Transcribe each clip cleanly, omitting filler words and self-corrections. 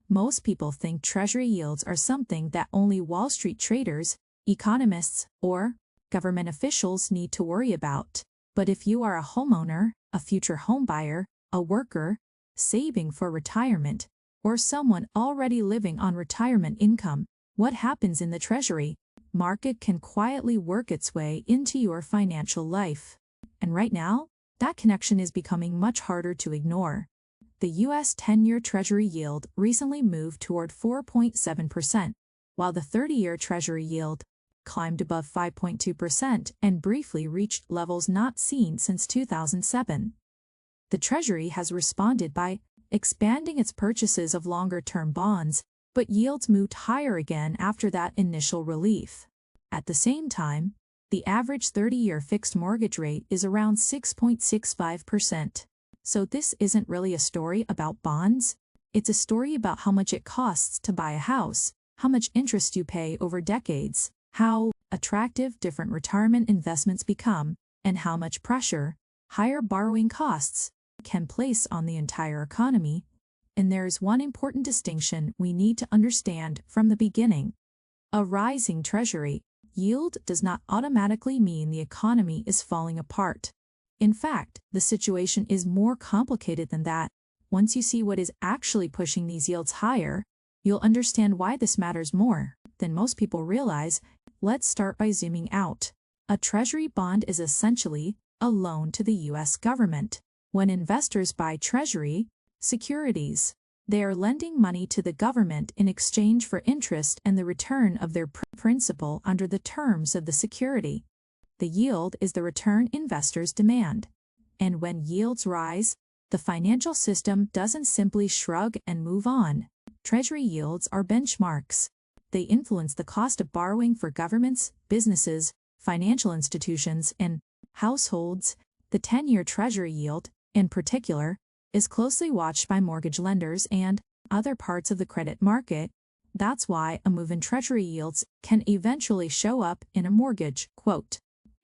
Most people think Treasury yields are something that only Wall Street traders, economists, or government officials need to worry about. But if you are a homeowner, a future homebuyer, a worker, saving for retirement, or someone already living on retirement income, what happens in the Treasury market can quietly work its way into your financial life. And right now, that connection is becoming much harder to ignore. The U.S. 10-year Treasury yield recently moved toward 4.7%, while the 30-year Treasury yield climbed above 5.2% and briefly reached levels not seen since 2007. The Treasury has responded by expanding its purchases of longer-term bonds, but yields moved higher again after that initial relief. At the same time, the average 30-year fixed mortgage rate is around 6.65%. So this isn't really a story about bonds, it's a story about how much it costs to buy a house, how much interest you pay over decades, how attractive different retirement investments become, and how much pressure higher borrowing costs can place on the entire economy. And there is one important distinction we need to understand from the beginning. A rising Treasury yield does not automatically mean the economy is falling apart. In fact, the situation is more complicated than that. Once you see what is actually pushing these yields higher, you'll understand why this matters more than most people realize. Let's start by zooming out. A Treasury bond is essentially a loan to the U.S. government. When investors buy Treasury securities, they are lending money to the government in exchange for interest and the return of their principal under the terms of the security. The yield is the return investors demand. And when yields rise, the financial system doesn't simply shrug and move on. Treasury yields are benchmarks. They influence the cost of borrowing for governments, businesses, financial institutions, and households. The 10-year Treasury yield, in particular, is closely watched by mortgage lenders and other parts of the credit market. That's why a move in Treasury yields can eventually show up in a mortgage quote.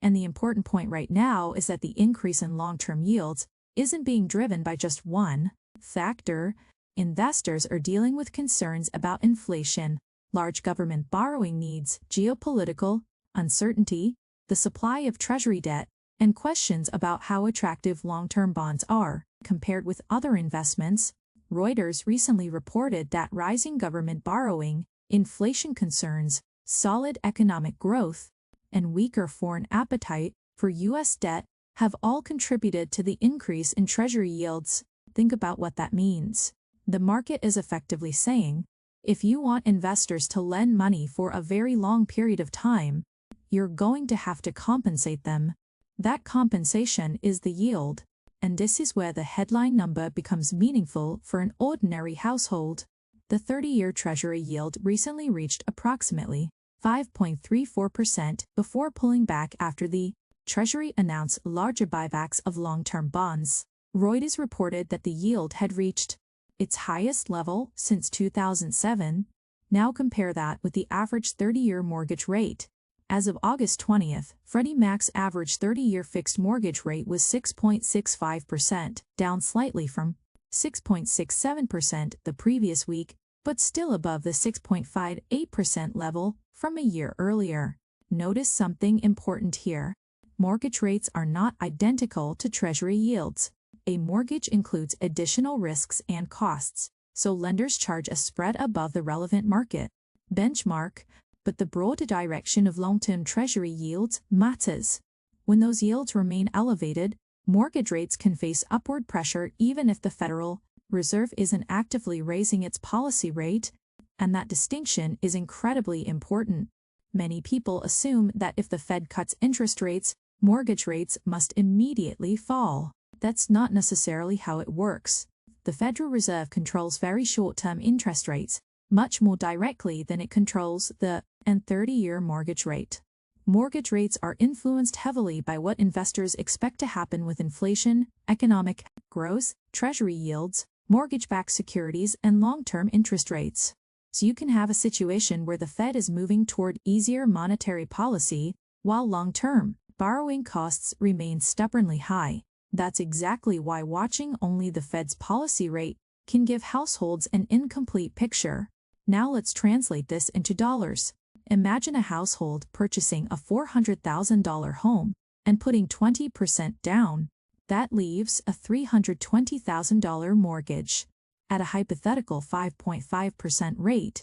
And the important point right now is that the increase in long-term yields isn't being driven by just one factor. Investors are dealing with concerns about inflation, large government borrowing needs, geopolitical uncertainty, the supply of Treasury debt, and questions about how attractive long-term bonds are compared with other investments. Reuters recently reported that rising government borrowing, inflation concerns, solid economic growth, and weaker foreign appetite for U.S. debt have all contributed to the increase in Treasury yields. Think about what that means. The market is effectively saying, if you want investors to lend money for a very long period of time, you're going to have to compensate them. That compensation is the yield, and this is where the headline number becomes meaningful for an ordinary household. The 30-year Treasury yield recently reached approximately 5.34% before pulling back after the Treasury announced larger buybacks of long-term bonds. Reuters reported that the yield had reached its highest level since 2007. Now compare that with the average 30-year mortgage rate. As of August 20th, Freddie Mac's average 30-year fixed mortgage rate was 6.65%, down slightly from 6.67% the previous week, but still above the 6.58% level from a year earlier. Notice something important here. Mortgage rates are not identical to Treasury yields. A mortgage includes additional risks and costs, so lenders charge a spread above the relevant market benchmark, but the broader direction of long-term Treasury yields matters. When those yields remain elevated, mortgage rates can face upward pressure even if the Federal Reserve isn't actively raising its policy rate, and that distinction is incredibly important. Many people assume that if the Fed cuts interest rates, mortgage rates must immediately fall. That's not necessarily how it works. The Federal Reserve controls very short-term interest rates, much more directly than it controls the 30-year mortgage rate. Mortgage rates are influenced heavily by what investors expect to happen with inflation, economic growth, Treasury yields, mortgage-backed securities, and long-term interest rates. So you can have a situation where the Fed is moving toward easier monetary policy, while long-term borrowing costs remain stubbornly high. That's exactly why watching only the Fed's policy rate can give households an incomplete picture. Now let's translate this into dollars. Imagine a household purchasing a $400,000 home and putting 20% down. That leaves a $320,000 mortgage. At a hypothetical 5.5% rate,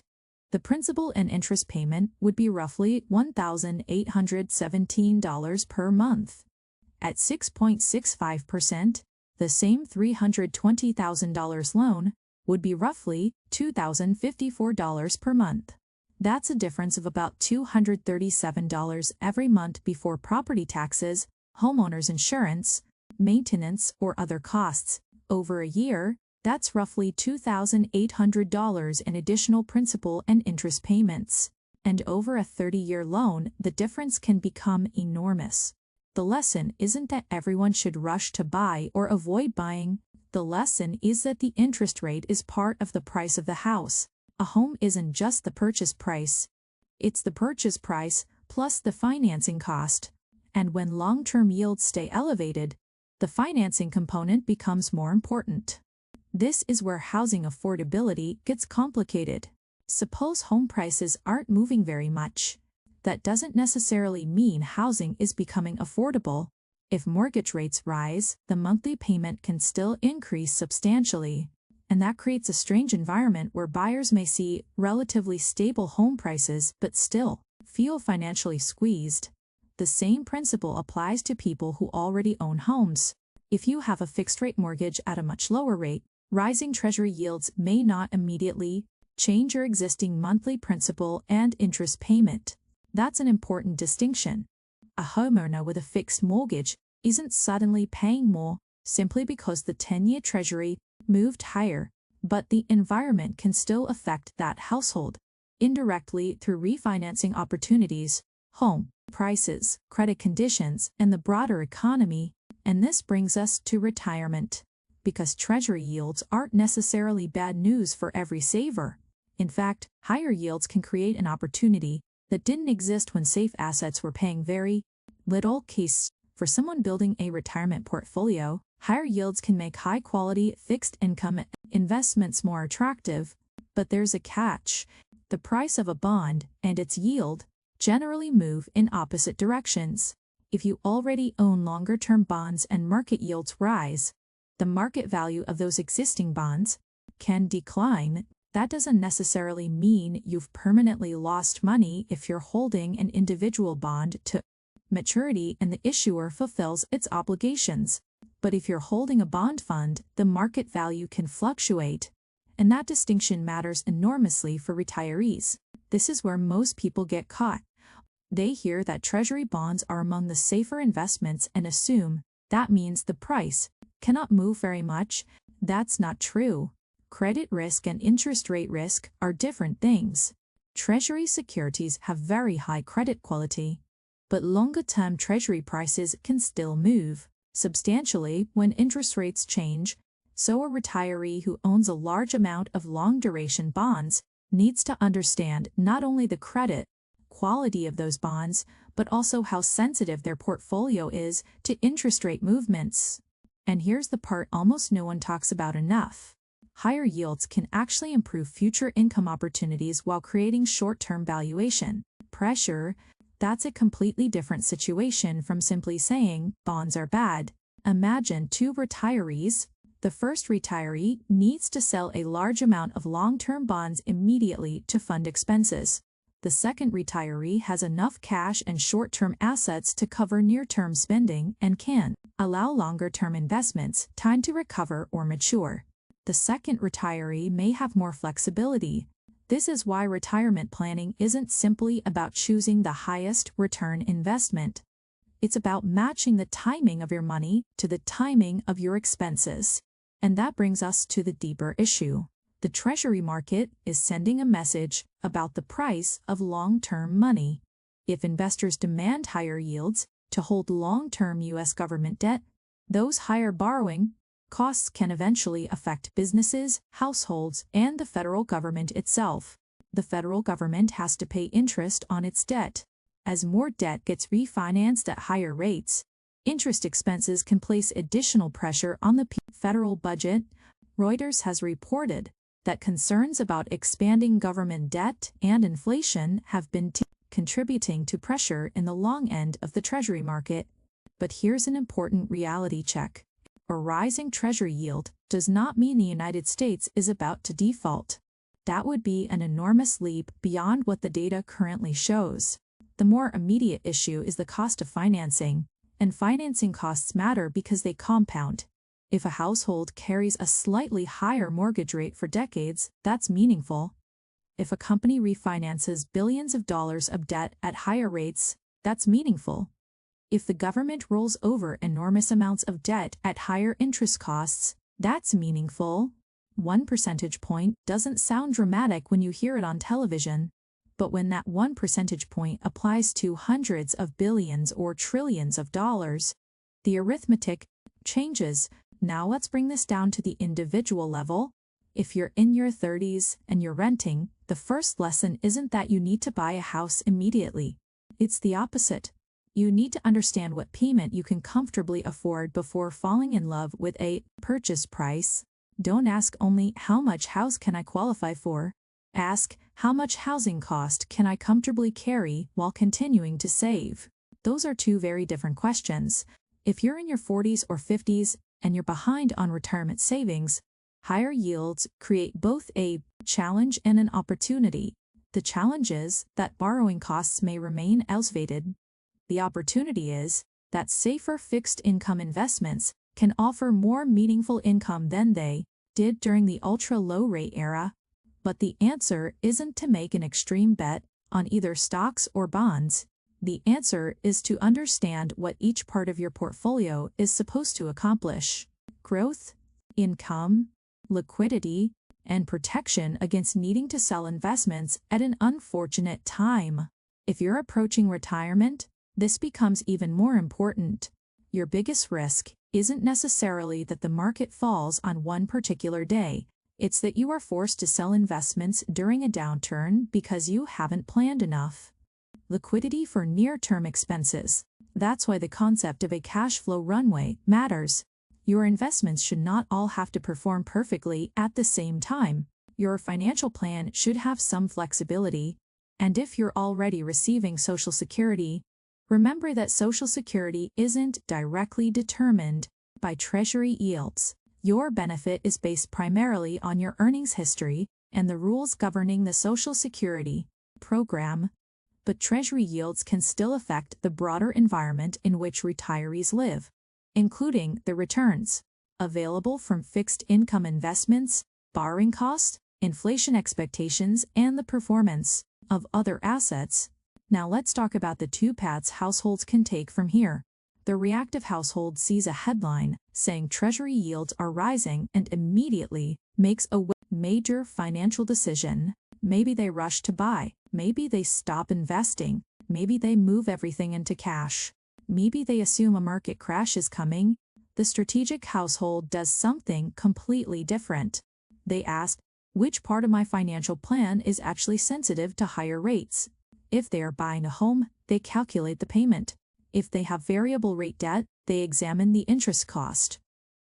the principal and interest payment would be roughly $1,817 per month. At 6.65%, the same $320,000 loan would be roughly $2,054 per month. That's a difference of about $237 every month before property taxes, homeowners insurance, maintenance, or other costs. Over a year, that's roughly $2,800 in additional principal and interest payments. And over a 30-year loan, the difference can become enormous. The lesson isn't that everyone should rush to buy or avoid buying. The lesson is that the interest rate is part of the price of the house. A home isn't just the purchase price. It's the purchase price plus the financing cost. And when long-term yields stay elevated, the financing component becomes more important. This is where housing affordability gets complicated. Suppose home prices aren't moving very much. That doesn't necessarily mean housing is becoming affordable. If mortgage rates rise, the monthly payment can still increase substantially. And that creates a strange environment where buyers may see relatively stable home prices but still feel financially squeezed. The same principle applies to people who already own homes. If you have a fixed-rate mortgage at a much lower rate, rising Treasury yields may not immediately change your existing monthly principal and interest payment. That's an important distinction. A homeowner with a fixed mortgage isn't suddenly paying more simply because the 10-year Treasury moved higher, but the environment can still affect that household indirectly through refinancing opportunities, home prices, credit conditions, and the broader economy. And this brings us to retirement. Because Treasury yields aren't necessarily bad news for every saver. In fact, higher yields can create an opportunity that didn't exist when safe assets were paying very little. Case for someone building a retirement portfolio, higher yields can make high-quality fixed income investments more attractive, but there's a catch. The price of a bond and its yield generally move in opposite directions. If you already own longer-term bonds and market yields rise, the market value of those existing bonds can decline. That doesn't necessarily mean you've permanently lost money if you're holding an individual bond to maturity and the issuer fulfills its obligations. But if you're holding a bond fund, the market value can fluctuate. And that distinction matters enormously for retirees. This is where most people get caught. They hear that Treasury bonds are among the safer investments and assume that means the price cannot move very much. That's not true. Credit risk and interest rate risk are different things. Treasury securities have very high credit quality, but longer-term Treasury prices can still move substantially when interest rates change. So a retiree who owns a large amount of long-duration bonds needs to understand not only the credit quality of those bonds, but also how sensitive their portfolio is to interest rate movements. And here's the part almost no one talks about enough. Higher yields can actually improve future income opportunities while creating short-term valuation pressure. That's a completely different situation from simply saying bonds are bad. Imagine two retirees. The first retiree needs to sell a large amount of long-term bonds immediately to fund expenses. The second retiree has enough cash and short-term assets to cover near-term spending and can allow longer-term investments time to recover or mature. The second retiree may have more flexibility. This is why retirement planning isn't simply about choosing the highest return investment. It's about matching the timing of your money to the timing of your expenses. And that brings us to the deeper issue. The Treasury market is sending a message about the price of long-term money. If investors demand higher yields to hold long-term U.S. government debt, those higher borrowing costs can eventually affect businesses, households, and the federal government itself. The federal government has to pay interest on its debt. As more debt gets refinanced at higher rates, interest expenses can place additional pressure on the federal budget. Reuters has reported that concerns about expanding government debt and inflation have been contributing to pressure in the long end of the Treasury market. But here's an important reality check. A rising Treasury yield does not mean the United States is about to default. That would be an enormous leap beyond what the data currently shows. The more immediate issue is the cost of financing, and financing costs matter because they compound. If a household carries a slightly higher mortgage rate for decades, that's meaningful. If a company refinances billions of dollars of debt at higher rates, that's meaningful. If the government rolls over enormous amounts of debt at higher interest costs, that's meaningful. 1 percentage point doesn't sound dramatic when you hear it on television, but when that 1 percentage point applies to hundreds of billions or trillions of dollars, the arithmetic changes. Now let's bring this down to the individual level. If you're in your 30s and you're renting, the first lesson isn't that you need to buy a house immediately. It's the opposite. You need to understand what payment you can comfortably afford before falling in love with a purchase price. Don't ask only how much house can I qualify for. Ask how much housing cost can I comfortably carry while continuing to save. Those are two very different questions. If you're in your 40s or 50s and you're behind on retirement savings, higher yields create both a challenge and an opportunity. The challenge is that borrowing costs may remain elevated. The opportunity is that safer fixed income investments can offer more meaningful income than they did during the ultra-low rate era. But the answer isn't to make an extreme bet on either stocks or bonds. The answer is to understand what each part of your portfolio is supposed to accomplish. Growth, income, liquidity, and protection against needing to sell investments at an unfortunate time. If you're approaching retirement, this becomes even more important. Your biggest risk isn't necessarily that the market falls on one particular day. It's that you are forced to sell investments during a downturn because you haven't planned enough. Liquidity for near-term expenses. That's why the concept of a cash flow runway matters. Your investments should not all have to perform perfectly at the same time. Your financial plan should have some flexibility. And if you're already receiving Social Security, remember that Social Security isn't directly determined by Treasury yields. Your benefit is based primarily on your earnings history and the rules governing the Social Security program, but Treasury yields can still affect the broader environment in which retirees live, including the returns available from fixed income investments, borrowing costs, inflation expectations, and the performance of other assets. Now let's talk about the two paths households can take from here. The reactive household sees a headline saying Treasury yields are rising and immediately makes a major financial decision. Maybe they rush to buy. Maybe they stop investing. Maybe they move everything into cash. Maybe they assume a market crash is coming. The strategic household does something completely different. They ask, which part of my financial plan is actually sensitive to higher rates? If they are buying a home, they calculate the payment. If they have variable rate debt, they examine the interest cost.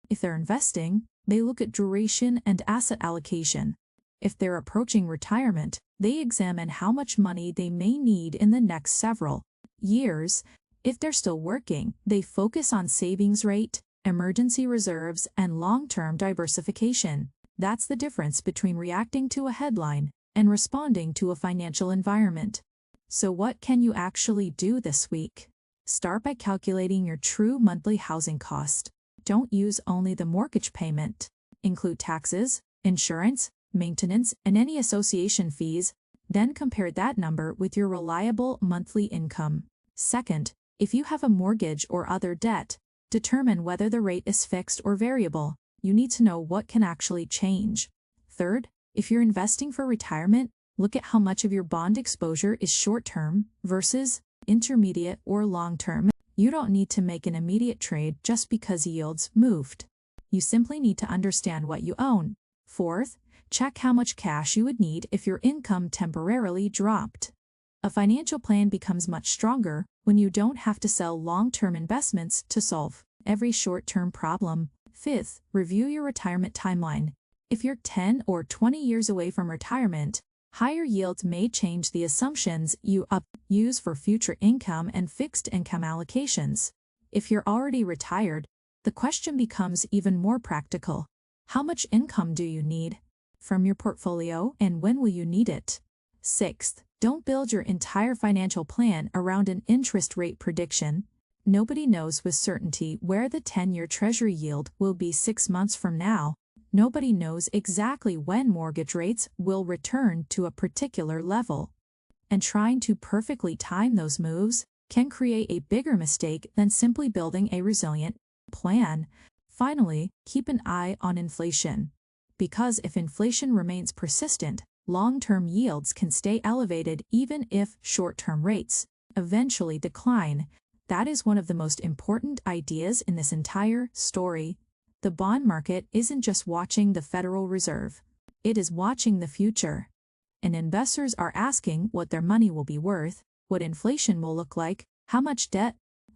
If they're investing, they look at duration and asset allocation. If they're approaching retirement, they examine how much money they may need in the next several years. If they're still working, they focus on savings rate, emergency reserves, and long-term diversification. That's the difference between reacting to a headline and responding to a financial environment. So what can you actually do this week? Start by calculating your true monthly housing cost. Don't use only the mortgage payment. Include taxes, insurance, maintenance, and any association fees. Then compare that number with your reliable monthly income. Second, if you have a mortgage or other debt, determine whether the rate is fixed or variable. You need to know what can actually change. Third, if you're investing for retirement, look at how much of your bond exposure is short-term versus intermediate or long-term. You don't need to make an immediate trade just because yields moved. You simply need to understand what you own. Fourth, check how much cash you would need if your income temporarily dropped. A financial plan becomes much stronger when you don't have to sell long-term investments to solve every short-term problem. Fifth, review your retirement timeline. If you're 10 or 20 years away from retirement, higher yields may change the assumptions you use for future income and fixed income allocations. If you're already retired, the question becomes even more practical. How much income do you need from your portfolio, and when will you need it? Sixth, don't build your entire financial plan around an interest rate prediction. Nobody knows with certainty where the 10-year Treasury yield will be 6 months from now. Nobody knows exactly when mortgage rates will return to a particular level. And trying to perfectly time those moves can create a bigger mistake than simply building a resilient plan. Finally, keep an eye on inflation. Because if inflation remains persistent, long-term yields can stay elevated even if short-term rates eventually decline. That is one of the most important ideas in this entire story. The bond market isn't just watching the Federal Reserve. It is watching the future. And investors are asking what their money will be worth, what inflation will look like, how much debt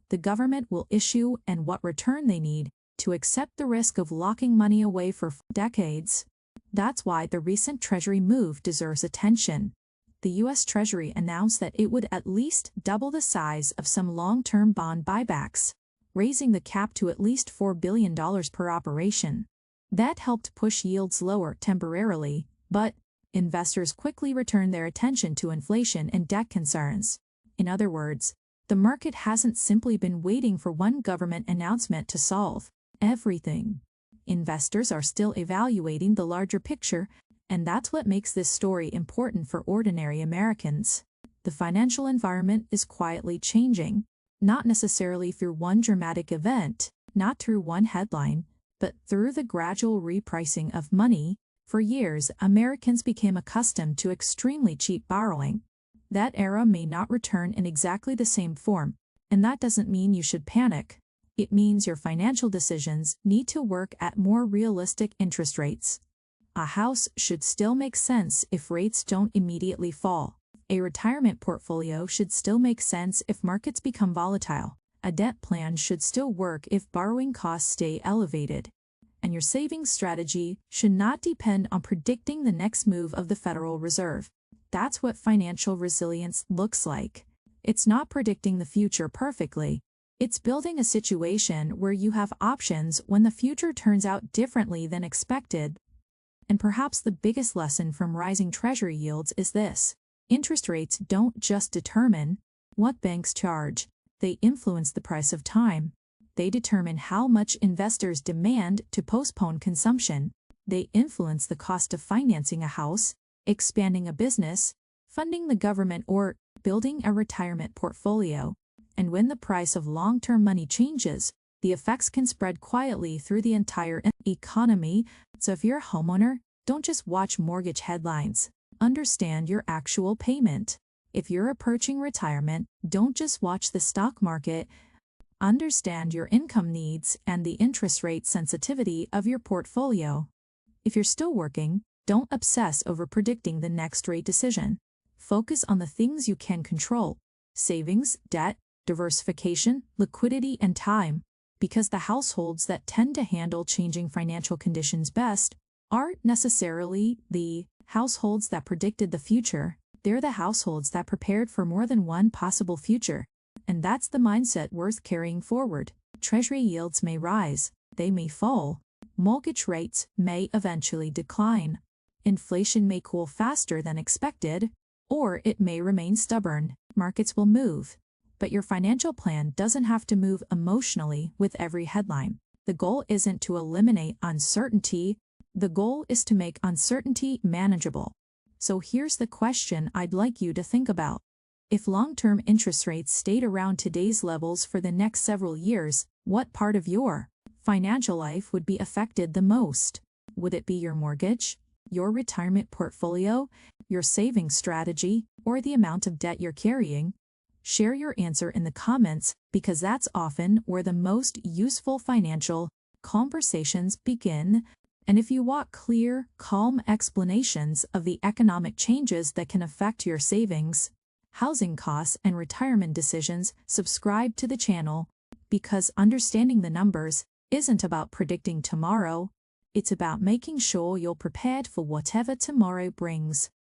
the government will issue, and what return they need to accept the risk of locking money away for decades. That's why the recent Treasury move deserves attention. The U.S. Treasury announced that it would at least double the size of some long-term bond buybacks, raising the cap to at least $4 billion per operation. That helped push yields lower temporarily, but investors quickly returned their attention to inflation and debt concerns. In other words, the market hasn't simply been waiting for one government announcement to solve everything. Investors are still evaluating the larger picture, and that's what makes this story important for ordinary Americans. The financial environment is quietly changing, not necessarily through one dramatic event, not through one headline, but through the gradual repricing of money. For years, Americans became accustomed to extremely cheap borrowing. That era may not return in exactly the same form, and that doesn't mean you should panic. It means your financial decisions need to work at more realistic interest rates. A house should still make sense if rates don't immediately fall. A retirement portfolio should still make sense if markets become volatile. A debt plan should still work if borrowing costs stay elevated. And your savings strategy should not depend on predicting the next move of the Federal Reserve. That's what financial resilience looks like. It's not predicting the future perfectly. It's building a situation where you have options when the future turns out differently than expected. And perhaps the biggest lesson from rising Treasury yields is this: interest rates don't just determine what banks charge, they influence the price of time. They determine how much investors demand to postpone consumption. They influence the cost of financing a house, expanding a business, funding the government, or building a retirement portfolio. And when the price of long-term money changes, the effects can spread quietly through the entire economy. So if you're a homeowner, don't just watch mortgage headlines. Understand your actual payment. If you're approaching retirement, don't just watch the stock market. Understand your income needs and the interest rate sensitivity of your portfolio. If you're still working, don't obsess over predicting the next rate decision. Focus on the things you can control: savings, debt, diversification, liquidity, and time. Because the households that tend to handle changing financial conditions best aren't necessarily the households that predicted the future. They're the households that prepared for more than one possible future. And that's the mindset worth carrying forward. Treasury yields may rise, they may fall. Mortgage rates may eventually decline. Inflation may cool faster than expected, or it may remain stubborn. Markets will move. But your financial plan doesn't have to move emotionally with every headline. The goal isn't to eliminate uncertainty. The goal is to make uncertainty manageable. So here's the question I'd like you to think about. If long-term interest rates stayed around today's levels for the next several years, what part of your financial life would be affected the most? Would it be your mortgage, your retirement portfolio, your savings strategy, or the amount of debt you're carrying? Share your answer in the comments, because that's often where the most useful financial conversations begin. And if you want clear, calm explanations of the economic changes that can affect your savings, housing costs, and retirement decisions, subscribe to the channel, because understanding the numbers isn't about predicting tomorrow, It's about making sure you're prepared for whatever tomorrow brings.